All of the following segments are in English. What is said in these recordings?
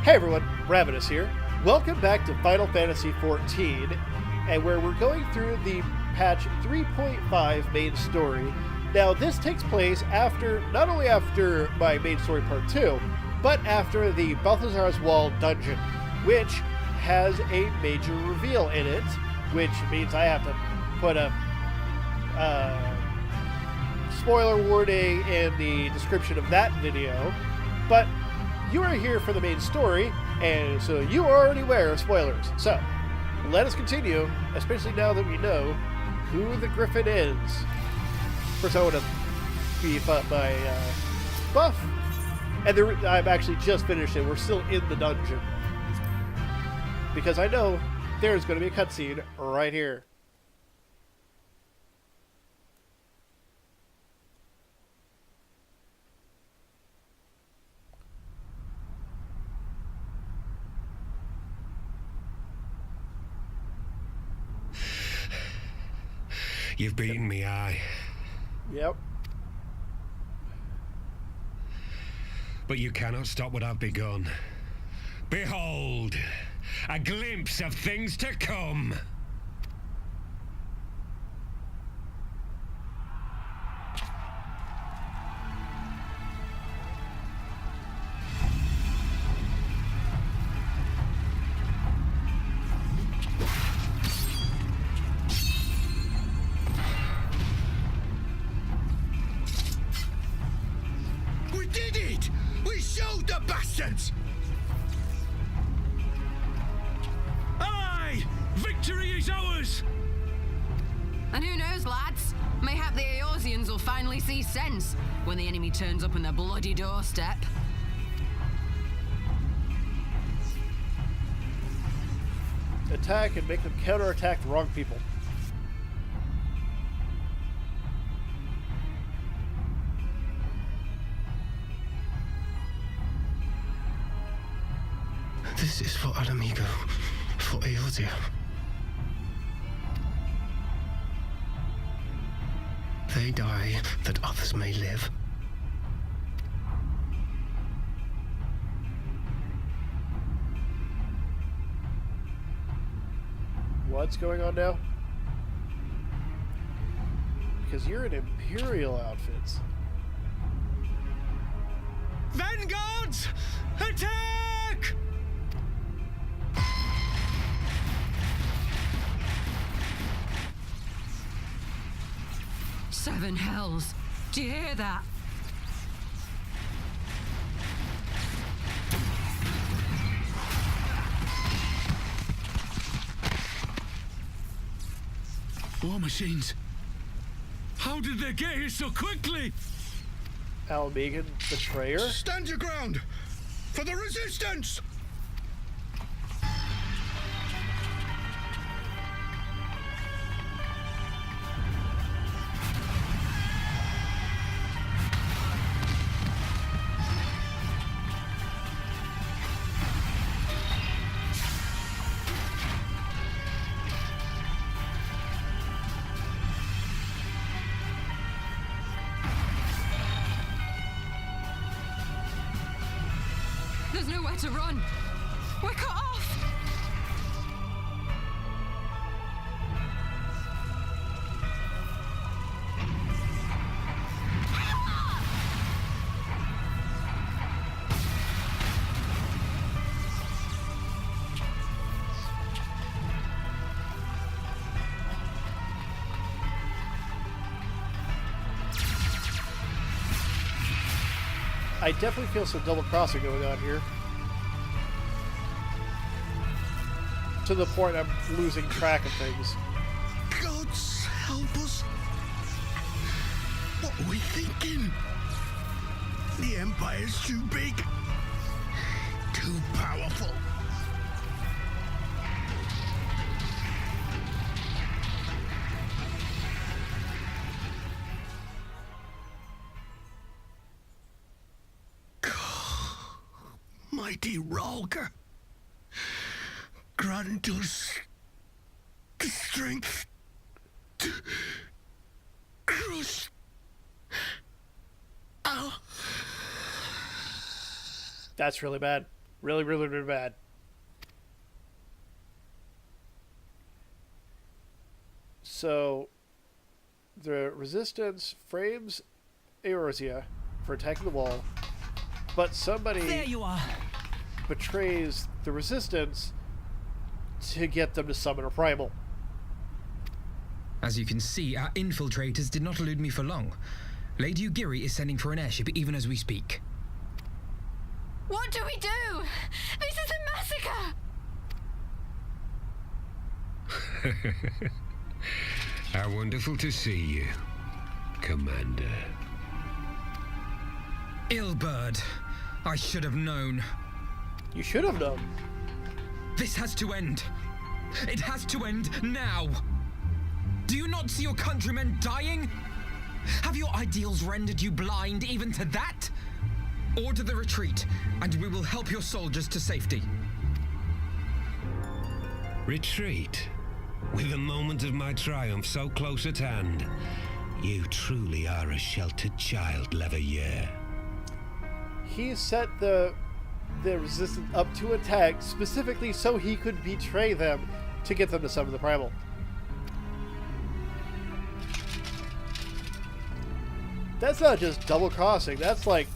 Hey everyone, Ravinous here. Welcome back to Final Fantasy XIV, and where we're going through the patch 3.5 main story. Now, this takes place after, not only after my main story part 2, but after the Balthazar's Wall dungeon, which has a major reveal in it, which means I have to put a spoiler warning in the description of that video, but you are here for the main story, and so you are already aware of spoilers. So, let us continue, especially now that we know who the Griffin is. First, I want to beef up my buff, and I've actually just finished it. We're still in the dungeon, because I know there's going to be a cutscene right here. You've beaten me, aye. Yep. But you cannot stop what I've begun. Behold, a glimpse of things to come. Aye! Victory is ours! And who knows, lads? Mayhap the Eorzeans will finally see sense when the enemy turns up on their bloody doorstep. Attack and make them counterattack the wrong people. This is for Alamigo, for Eorzea. They die that others may live. What's going on now? Because you're in Imperial outfits. Vanguards! Attack! Seven hells. Do you hear that? War machines. How did they get here so quickly? Alamigan, betrayer? Stand your ground! For the resistance! There's nowhere to run. We're cut off. I definitely feel some double crossing going on here. To the point I'm losing track of things. Gods help us! What are we thinking? The Empire's too big, too powerful. Mighty Ralker, grant us the strength to crush That's really bad. Really, really, really bad. So, the Resistance frames Eorzea for attacking the wall, but somebody There you are. betrays the Resistance to get them to summon a primal. As you can see, our infiltrators did not elude me for long. Lady Ugiri is sending for an airship even as we speak. What do we do? This is a massacre! How wonderful to see you, Commander. Illbird. I should have known. You should have known. This has to end. It has to end now. Do you not see your countrymen dying? Have your ideals rendered you blind even to that? Order the retreat, and we will help your soldiers to safety. Retreat? With the moment of my triumph so close at hand, you truly are a sheltered child, Leverrier. He set the Resistance up to attack specifically so he could betray them to get them to summon the primal. That's not just double crossing, that's like...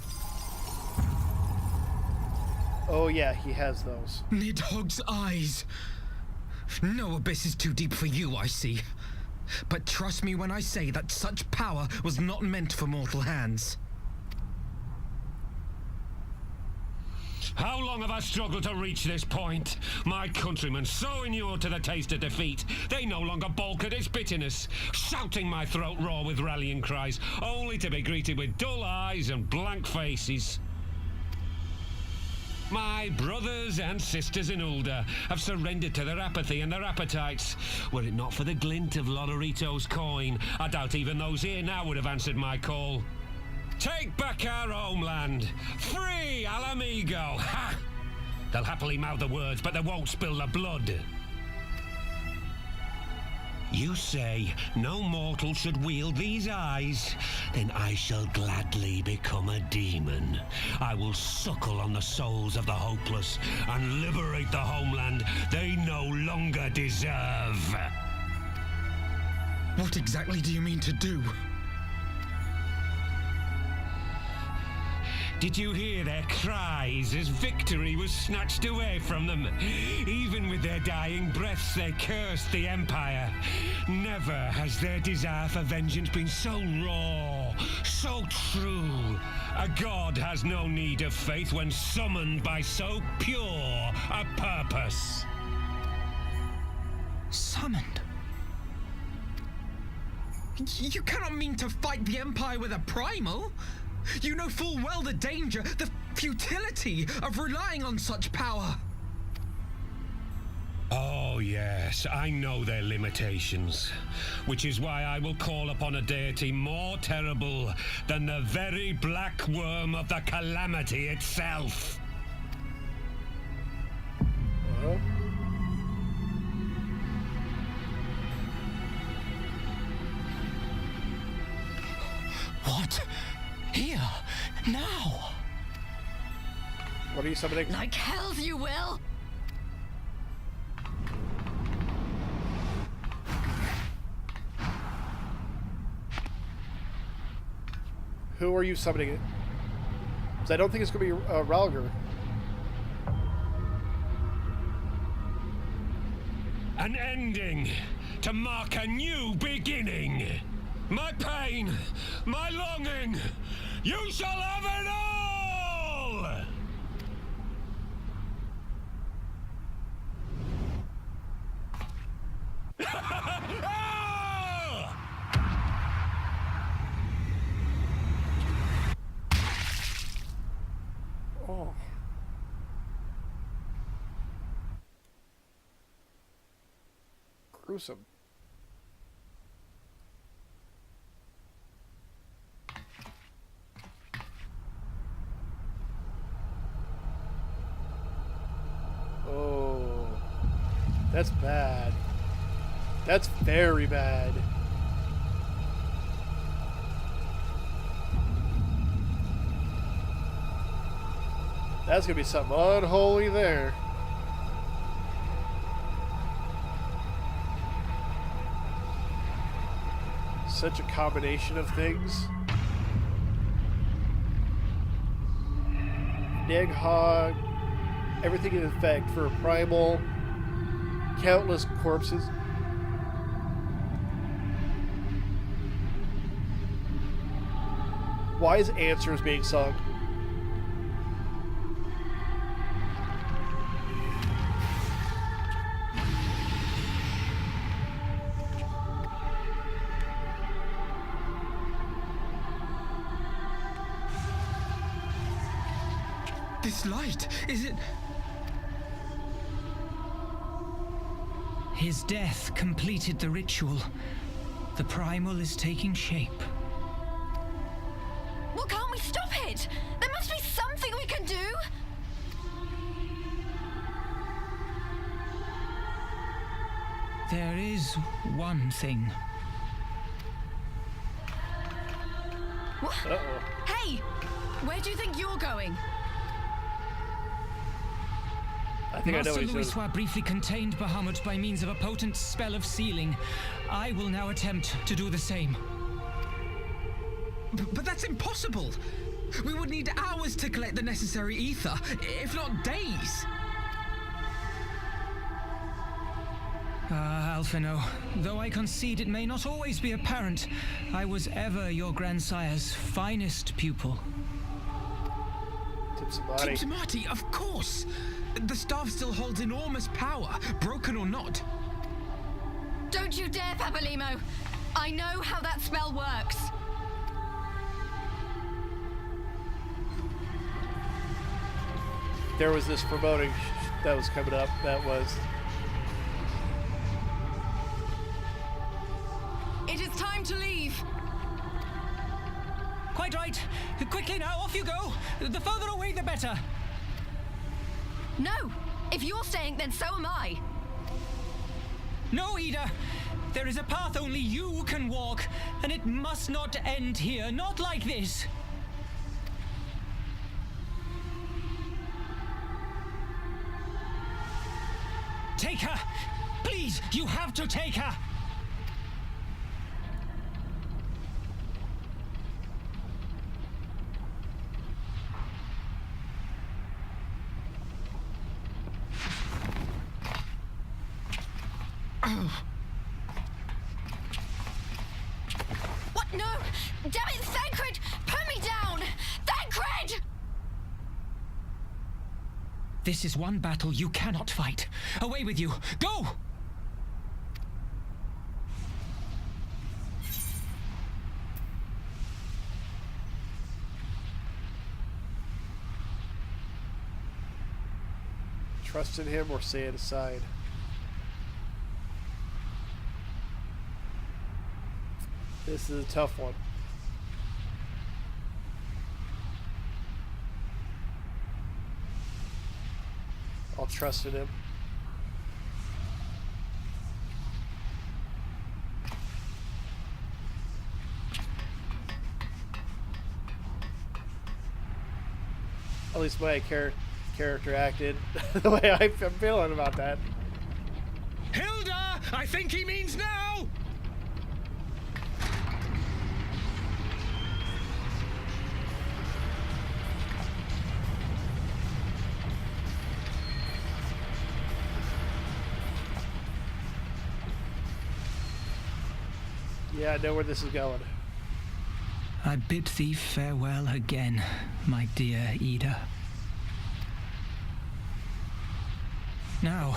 Oh yeah, he has those. Nidhogg's eyes. No abyss is too deep for you, I see. But trust me when I say that such power was not meant for mortal hands. How long have I struggled to reach this point? My countrymen, so inured to the taste of defeat, they no longer balk at its bitterness, shouting my throat raw with rallying cries, only to be greeted with dull eyes and blank faces. My brothers and sisters in Ulda have surrendered to their apathy and their appetites. Were it not for the glint of Lodorito's coin, I doubt even those here now would have answered my call. Take back our homeland! Free Al Amigo! Ha! They'll happily mouth the words, but they won't spill the blood. You say no mortal should wield these eyes? Then I shall gladly become a demon. I will suckle on the souls of the hopeless and liberate the homeland they no longer deserve. What exactly do you mean to do? Did you hear their cries as victory was snatched away from them? Even with their dying breaths, they cursed the Empire. Never has their desire for vengeance been so raw, so true. A god has no need of faith when summoned by so pure a purpose. Summoned? You cannot mean to fight the Empire with a primal. You know full well the danger, the futility of relying on such power. Oh yes, I know their limitations, which is why I will call upon a deity more terrible than the very black worm of the calamity itself. What? Here, now. What are you summoning? Like hells you will! Who are you summoning it? Because I don't think it's going to be Ralger. An ending to mark a new beginning. My pain, my longing, you shall have it all! Oh. Gruesome. Oh. That's bad. That's very bad. That's gonna be something unholy there. Such a combination of things. Neghog, everything in effect for a primal, countless corpses. Wise answers being sung. This light, is it? His death completed the ritual. The primal is taking shape. Well, can't we stop it? There must be something we can do. There is one thing. What? Uh-oh. Hey, where do you think you're going? I think Master I know what he's doing. Louisoix briefly contained Bahamut by means of a potent spell of sealing. I will now attempt to do the same. But that's impossible. We would need hours to collect the necessary ether, if not days. Alphino, though I concede it may not always be apparent, I was ever your grandsire's finest pupil. Tipsamati. Tipsamati, of course. The staff still holds enormous power, broken or not. Don't you dare, Papalimo. I know how that spell works. There was this foreboding that was coming up. That was... It is time to leave. Quite right. Quickly now, off you go. The further away, the better. No, if you're staying, then so am I. No, Ida. There is a path only you can walk, and it must not end here. Not like this. Take her! Please, you have to take her! What? No! Damn it, Thancred! Put me down! Thancred! This is one battle you cannot fight. Away with you! Go! Trust in him or say it aside. This is a tough one. I'll trust in him. At least my character acted the way I'm feeling about that. Hilda! I think he means now! Yeah, I know where this is going. I bid thee farewell again, my dear Ida. Now,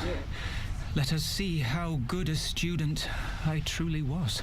let us see how good a student I truly was.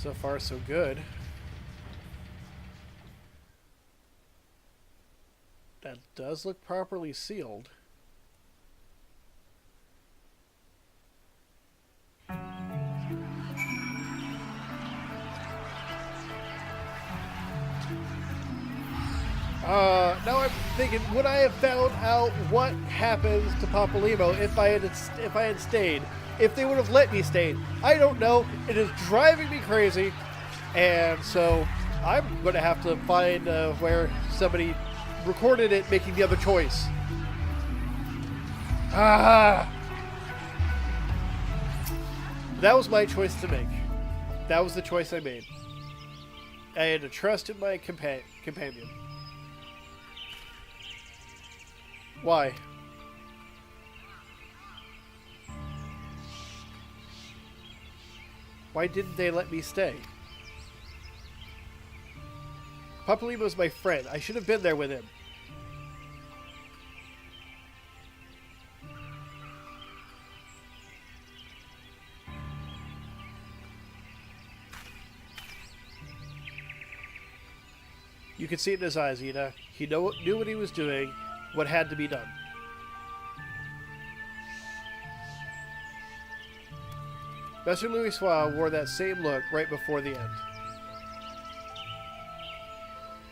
So far, so good. That does look properly sealed. Now I'm thinking, would I have found out what happens to Papalymo if I had stayed? If they would have let me stay? I don't know. It is driving me crazy, and so I'm going to have to find where somebody recorded it making the other choice. That was my choice to make. That was the choice I made. I had to trust in my companion. Why? Why didn't they let me stay? Papalymo's my friend. I should have been there with him. You could see it in his eyes, Ida. He knew what he was doing, what had to be done. Master Louis wore that same look right before the end.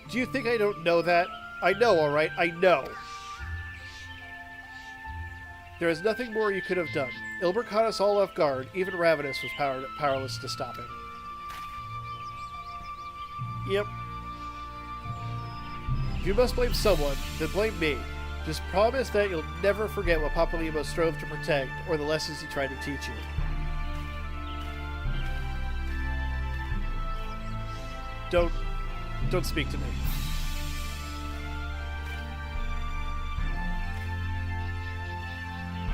Do you think I don't know that? I know, alright, I know. There is nothing more you could have done. Ilbert caught us all off guard. Even Ravinous was powerless to stop him. Yep. If you must blame someone, then blame me. Just promise that you'll never forget what Papalymo strove to protect, or the lessons he tried to teach you. Don't speak to me.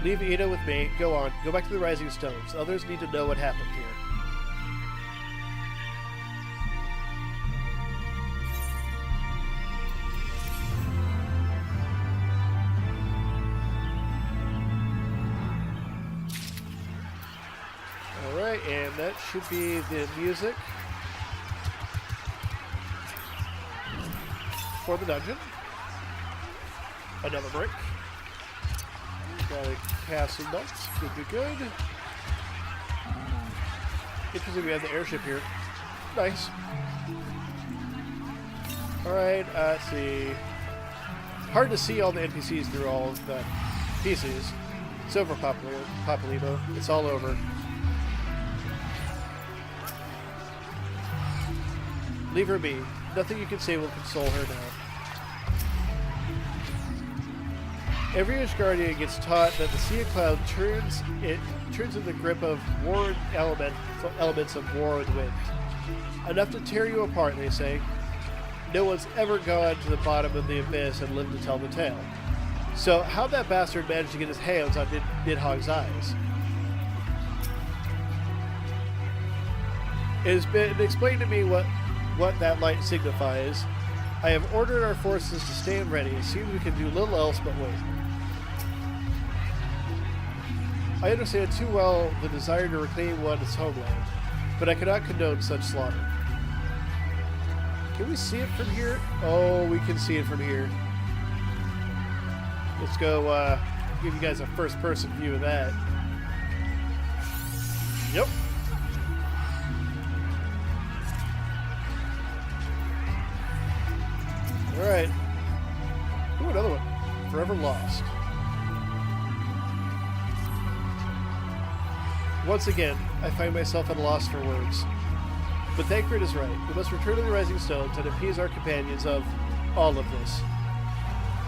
Leave Ida with me. Go on. Go back to the Rising Stones. Others need to know what happened here. Alright, and that should be the music for the dungeon. Another break. Got a castle nuts. Good. Interesting, we have the airship here. Nice. Alright, let's see. Hard to see all the NPCs through all of the pieces. It's over, Papalymo. It's all over. Leave her be. Nothing you can say will console her now. Every Ashgardian gets taught that the Sea of Cloud turns in the grip of war elements of war and wind. Enough to tear you apart, they say. No one's ever gone to the bottom of the abyss and lived to tell the tale. So how'd that bastard manage to get his hands on Nidhogg's eyes? It has been explained to me what that light signifies. I have ordered our forces to stand ready. It seems we can do little else but wait. I understand too well the desire to reclaim one's homeland, but I cannot condone such slaughter. Can we see it from here? Oh, we can see it from here. Let's go give you guys a first-person view of that. Yep. Alright. Ooh, another one. Forever Lost. Once again, I find myself at a loss for words. But Thancred is right. We must return to the Rising Stones and appease our companions of all of this.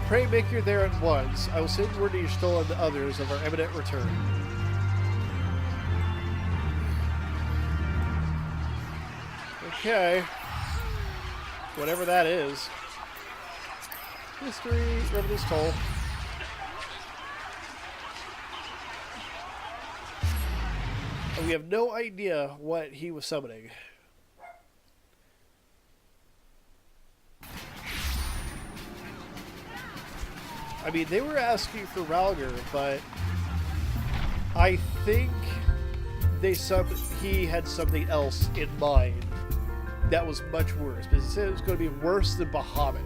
Pray make your there at once. I will send word to Y'shtola and the others of our imminent return. Okay. Whatever that is. History, Ravinous toll. And we have no idea what he was summoning. I mean, they were asking for Ralger, but I think he had something else in mind. that was much worse. But he said it was going to be worse than Bahamut.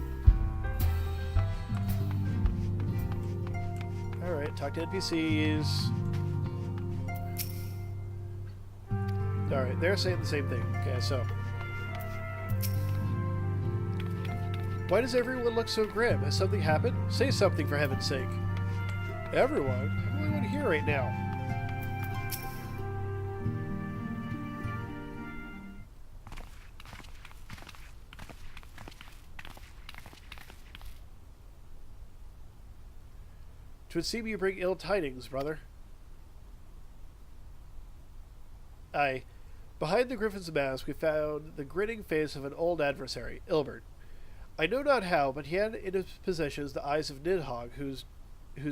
Alright, talk to NPCs. Alright, they're saying the same thing. Okay, so. Why does everyone look so grim? Has something happened? Say something, for heaven's sake. Everyone? I'm the only one here right now. Twould seem you bring ill tidings, brother. Aye. Behind the griffin's mask we found the grinning face of an old adversary, Ilbert. I know not how, but he had in his possession the eyes of Nidhogg, whose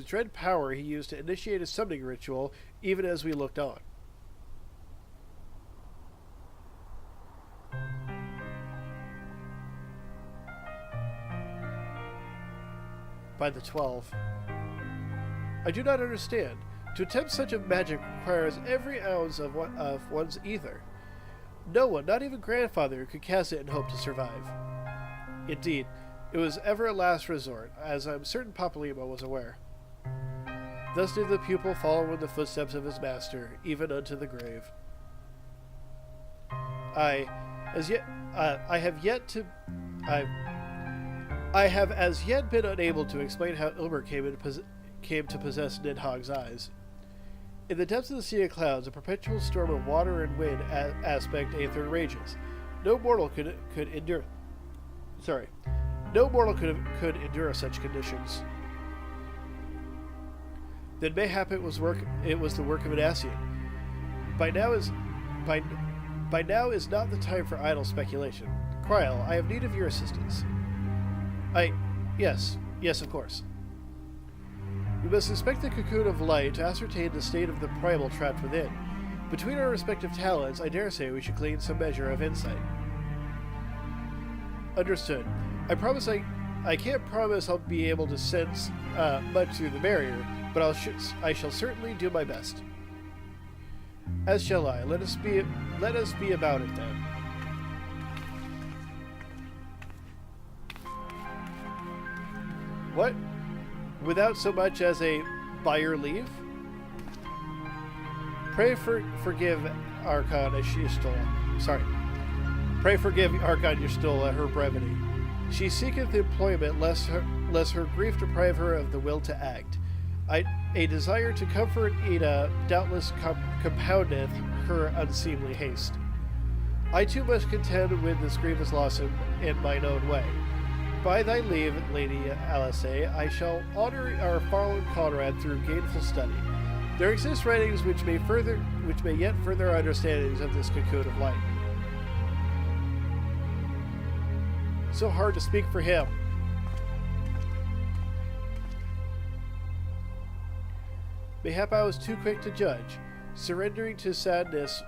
dread power he used to initiate a summoning ritual, even as we looked on. By the 12. I do not understand. To attempt such a magic requires every ounce of one's ether. No one, not even grandfather, could cast it and hope to survive. Indeed, it was ever a last resort, as I am certain Papalymo was aware. Thus did the pupil follow in the footsteps of his master, even unto the grave. I have as yet been unable to explain how Ilbert came to possess Nidhogg's eyes. In the depths of the sea of clouds, a perpetual storm of water and wind aspect aether rages. No mortal could endure. No mortal could endure such conditions. Then mayhap it was the work of an Ascian. By now is not the time for idle speculation. Kryl, I have need of your assistance. Yes, of course. We must inspect the cocoon of light to ascertain the state of the primal trapped within. Between our respective talents, I dare say we should glean some measure of insight. Understood. I promise I can't promise I'll be able to sense much through the barrier, but I shall certainly do my best. As shall I. Let us be about it then. What? Without so much as a by your leave? Pray forgive Archon Yshtol. Sorry. Pray forgive Archon Yshtol her brevity. She seeketh employment lest her grief deprive her of the will to act. A desire to comfort Ida doubtless compoundeth her unseemly haste. I too must contend with this grievous loss in mine own way. By thy leave, Lady Alice, I shall honor our fallen comrade through gainful study. There exist writings which may yet further our understandings of this cocoon of light. So hard to speak for him. Mayhap I was too quick to judge. Surrendering to sadness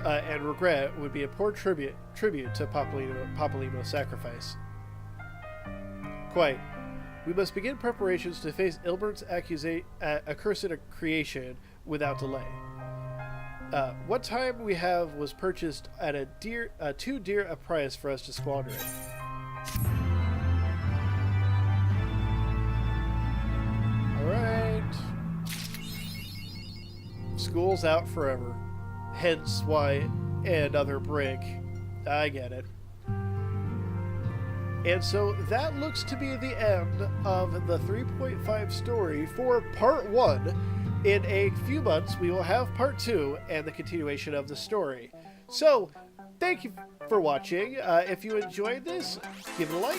and regret would be a poor tribute to Papalymo's sacrifice. Quite. We must begin preparations to face Ilbert's accursed creation without delay. What time we have was purchased at too dear a price for us to squander it. Alright. School's out forever. Hence why another break. I get it. And so that looks to be the end of the 3.5 story for part 1. In a few months, we will have part 2 and the continuation of the story. So, thank you for watching. If you enjoyed this, give it a like.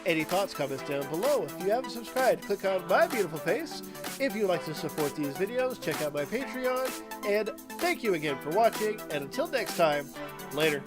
Any thoughts, comments down below. If you haven't subscribed, click on my beautiful face. If you'd like to support these videos, check out my Patreon. And thank you again for watching. And until next time, later.